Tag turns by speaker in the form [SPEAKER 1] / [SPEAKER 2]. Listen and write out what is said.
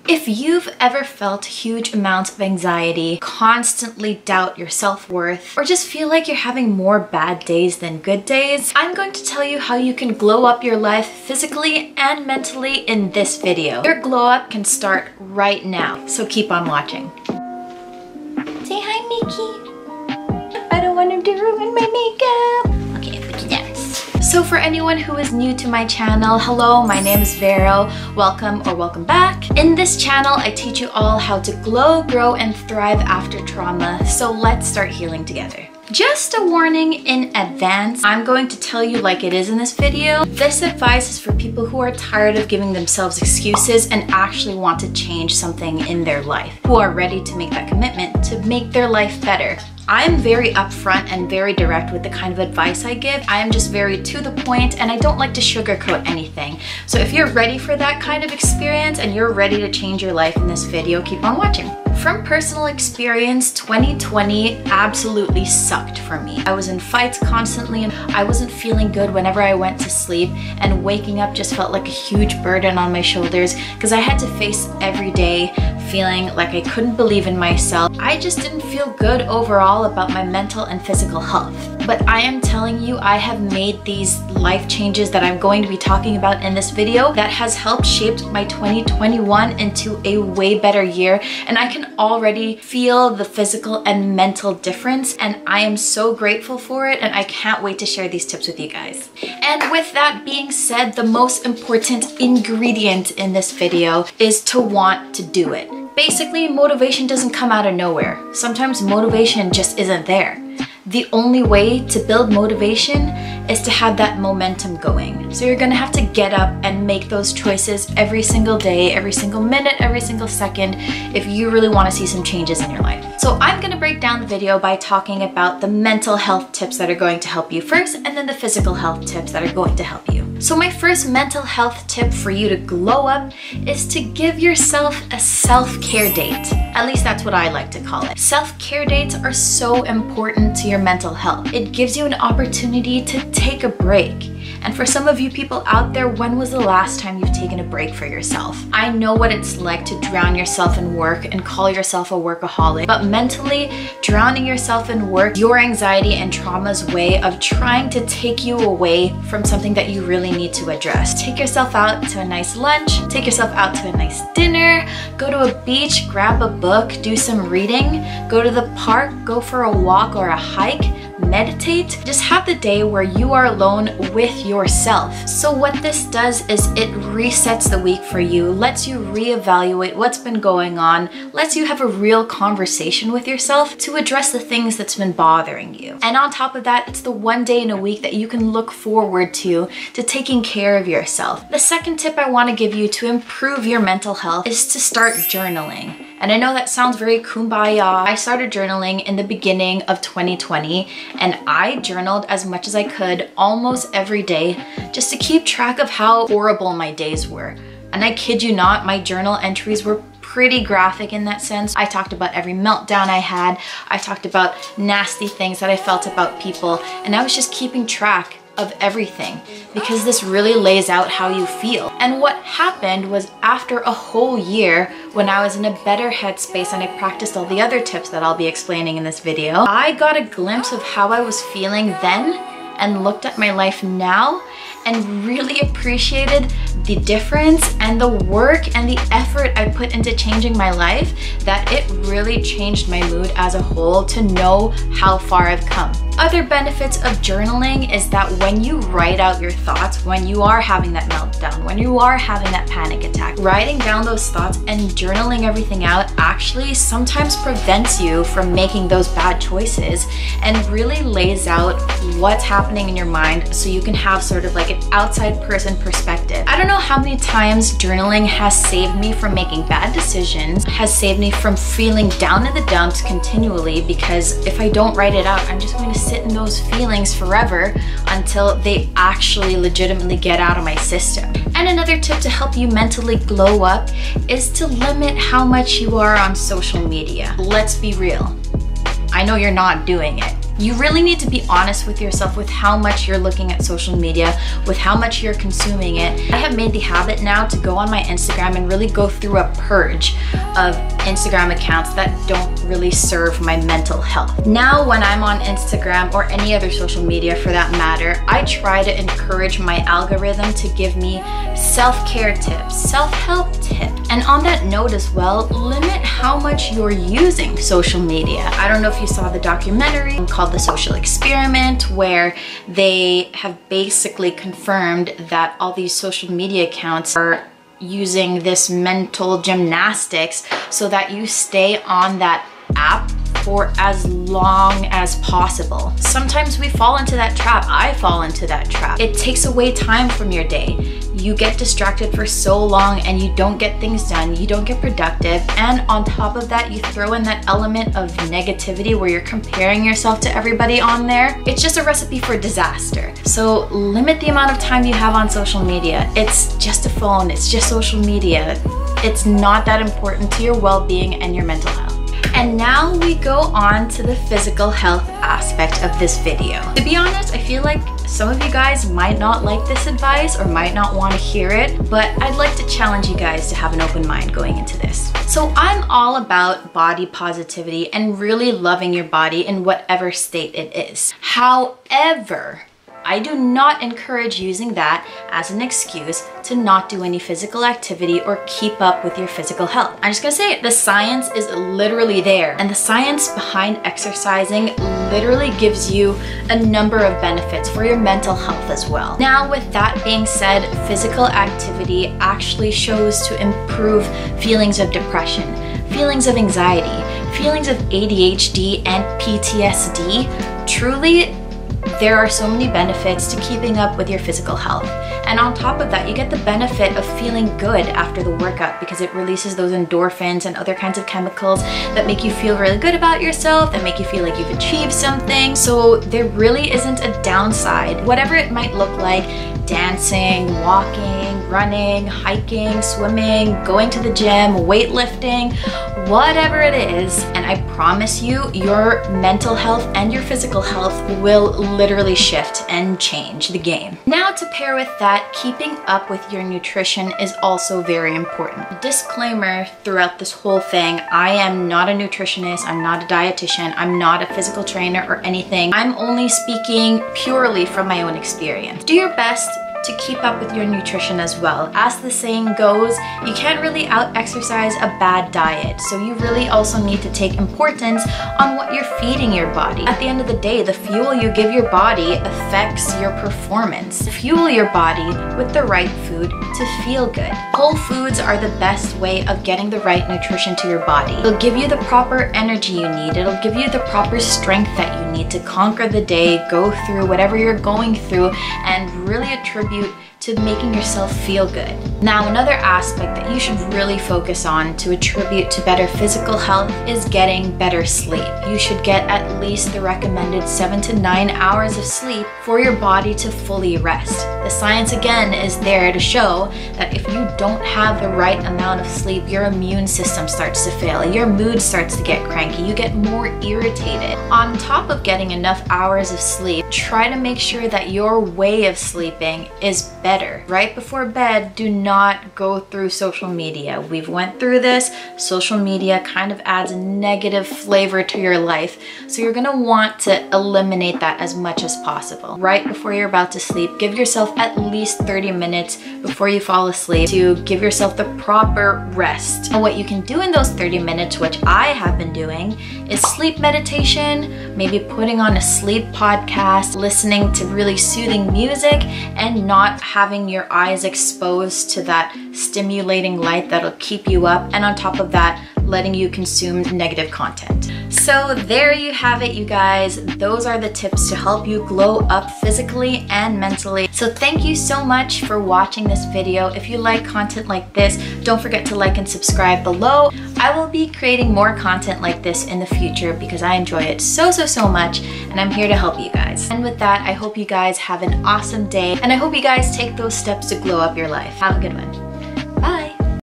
[SPEAKER 1] If you've ever felt huge amounts of anxiety, constantly doubt your self-worth, or just feel like you're having more bad days than good days, I'm going to tell you how you can glow up your life physically and mentally in this video. Your glow up can start right now, so keep on watching. Say hi, Mickey. I don't want him to ruin my makeup. Okay, put you down. So for anyone who is new to my channel, hello, my name is Vero. Welcome or welcome back. In this channel, I teach you all how to glow, grow, and thrive after trauma. So let's start healing together. Just a warning in advance, I'm going to tell you like it is in this video. This advice is for people who are tired of giving themselves excuses and actually want to change something in their life, who are ready to make that commitment to make their life better. I'm very upfront and very direct with the kind of advice I give. I am just very to the point and I don't like to sugarcoat anything. So if you're ready for that kind of experience and you're ready to change your life in this video, keep on watching. From personal experience, 2020 absolutely sucked for me. I was in fights constantly and I wasn't feeling good whenever I went to sleep, and waking up just felt like a huge burden on my shoulders because I had to face every day feeling like I couldn't believe in myself. I just didn't feel good overall about my mental and physical health. But I am telling you, I have made these life changes that I'm going to be talking about in this video that has helped shape my 2021 into a way better year, and I can already feel the physical and mental difference, and I am so grateful for it, and I can't wait to share these tips with you guys. And with that being said, the most important ingredient in this video is to want to do it. Basically, motivation doesn't come out of nowhere. Sometimes motivation just isn't there. The only way to build motivation is to have that momentum going. So you're gonna have to get up and make those choices every single day, every single minute, every single second if you really wanna see some changes in your life. So I'm gonna break down the video by talking about the mental health tips that are going to help you first, and then the physical health tips that are going to help you. So my first mental health tip for you to glow up is to give yourself a self-care date. At least that's what I like to call it. Self-care dates are so important to your mental health. It gives you an opportunity to take a break. And for some of you people out there, when was the last time you've taken a break for yourself? I know what it's like to drown yourself in work and call yourself a workaholic, but mentally drowning yourself in work, your anxiety and trauma's way of trying to take you away from something that you really need to address. Take yourself out to a nice lunch, take yourself out to a nice dinner, go to a beach, grab a book, do some reading, go to the park, go for a walk or a hike, meditate. Just have the day where you are alone with yourself. So what this does is it resets the week for you, lets you reevaluate what's been going on, lets you have a real conversation with yourself to address the things that's been bothering you. And on top of that, it's the one day in a week that you can look forward to taking care of yourself. The second tip I want to give you to improve your mental health is to start journaling. And I know that sounds very kumbaya. I started journaling in the beginning of 2020, and I journaled as much as I could almost every day just to keep track of how horrible my days were. And I kid you not, my journal entries were pretty graphic in that sense. I talked about every meltdown I had. I talked about nasty things that I felt about people, and I was just keeping track of everything because this really lays out how you feel. And what happened was, after a whole year, when I was in a better headspace and I practiced all the other tips that I'll be explaining in this video, I got a glimpse of how I was feeling then and looked at my life now and really appreciated the difference and the work and the effort I put into changing my life, that it really changed my mood as a whole to know how far I've come. Other benefits of journaling is that when you write out your thoughts, when you are having that meltdown, when you are having that panic attack, writing down those thoughts and journaling everything out actually sometimes prevents you from making those bad choices and really lays out what's happening in your mind so you can have sort of like an outside person perspective. I don't know how many times journaling has saved me from making bad decisions, has saved me from feeling down in the dumps continually, because if I don't write it out, I'm just going to sit in those feelings forever until they actually legitimately get out of my system. And another tip to help you mentally glow up is to limit how much you are on social media. Let's be real. I know you're not doing it. You really need to be honest with yourself with how much you're looking at social media, with how much you're consuming it. I have made the habit now to go on my Instagram and really go through a purge of Instagram accounts that don't really serve my mental health. Now when I'm on Instagram or any other social media for that matter, I try to encourage my algorithm to give me self-care tips, self-help tips. And on that note as well, limit how much you're using social media. I don't know if you saw the documentary called The Social Experiment, where they have basically confirmed that all these social media accounts are using this mental gymnastics so that you stay on that app for as long as possible. Sometimes we fall into that trap. I fall into that trap. It takes away time from your day. You get distracted for so long and you don't get things done, you don't get productive, and on top of that you throw in that element of negativity where you're comparing yourself to everybody on there. It's just a recipe for disaster. So limit the amount of time you have on social media. It's just a phone, it's just social media. It's not that important to your well-being and your mental health. And now we go on to the physical health aspect of this video. To be honest, I feel like some of you guys might not like this advice or might not want to hear it, but I'd like to challenge you guys to have an open mind going into this. So I'm all about body positivity and really loving your body in whatever state it is. However, I do not encourage using that as an excuse to not do any physical activity or keep up with your physical health. I'm just gonna say it, the science is literally there, and the science behind exercising literally gives you a number of benefits for your mental health as well. Now, with that being said, physical activity actually shows to improve feelings of depression, feelings of anxiety, feelings of ADHD and PTSD. Truly, there are so many benefits to keeping up with your physical health. And on top of that, you get the benefit of feeling good after the workout because it releases those endorphins and other kinds of chemicals that make you feel really good about yourself, that make you feel like you've achieved something. So there really isn't a downside. Whatever it might look like, dancing, walking, running, hiking, swimming, going to the gym, weightlifting, whatever it is, and I promise you, your mental health and your physical health will literally shift and change the game. Now, to pair with that, keeping up with your nutrition is also very important. Disclaimer throughout this whole thing, I am not a nutritionist, I'm not a dietitian, I'm not a physical trainer or anything. I'm only speaking purely from my own experience. Do your best to keep up with your nutrition as well. As the saying goes, you can't really out-exercise a bad diet, so you really also need to take importance on what you're feeding your body. At the end of the day, the fuel you give your body affects your performance. Fuel your body with the right food to feel good. Whole foods are the best way of getting the right nutrition to your body. It'll give you the proper energy you need. It'll give you the proper strength that you need to conquer the day, go through whatever you're going through, and really attribute to making yourself feel good. Now, another aspect that you should really focus on to attribute to better physical health is getting better sleep. You should get at least the recommended 7 to 9 hours of sleep for your body to fully rest. The science again is there to show that if you don't have the right amount of sleep, your immune system starts to fail, your mood starts to get cranky, you get more irritated. On top of getting enough hours of sleep, try to make sure that your way of sleeping is better. Right before bed, do not go through social media. We've went through this. Social media kind of adds a negative flavor to your life, so you're gonna want to eliminate that as much as possible. Right before you're about to sleep, give yourself at least 30 minutes before you fall asleep to give yourself the proper rest. And what you can do in those 30 minutes, which I have been doing, is sleep meditation, maybe putting on a sleep podcast, listening to really soothing music, and not having your eyes exposed to that stimulating light that'll keep you up, and on top of that, letting you consume negative content. So there you have it, you guys. Those are the tips to help you glow up physically and mentally. So thank you so much for watching this video. If you like content like this, don't forget to like and subscribe below. I will be creating more content like this in the future because I enjoy it so much, and I'm here to help you guys. And with that, I hope you guys have an awesome day, and I hope you guys take those steps to glow up your life. Have a good one.